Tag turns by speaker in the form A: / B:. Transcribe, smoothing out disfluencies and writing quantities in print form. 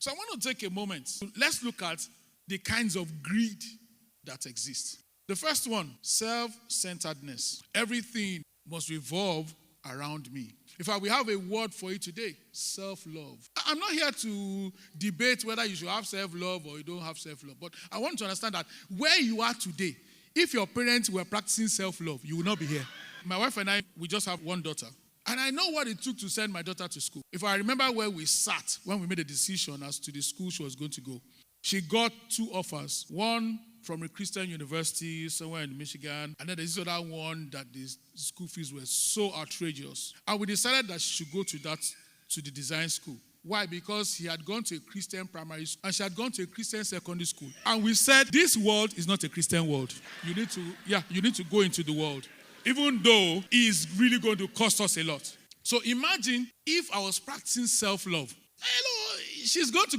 A: So I want to take a moment. Let's look at the kinds of greed that exist. The first one, self-centeredness. Everything must revolve around me. In fact, we have a word for it today, self-love. I'm not here to debate whether you should have self-love or you don't have self-love, but I want to understand that where you are today, if your parents were practicing self-love, you will not be here. My wife and I, we just have one daughter. And I know what it took to send my daughter to school. If I remember where we sat when we made a decision as to the school she was going to go, she got 2 offers. One from a Christian university somewhere in Michigan, and then there's this other one that the school fees were so outrageous. And we decided that she should go to the design school. Why? Because he had gone to a Christian primary school and she had gone to a Christian secondary school. And we said, this world is not a Christian world. You need to go into the world. Even though it is really going to cost us a lot. So imagine if I was practicing self-love. Hello, she's going to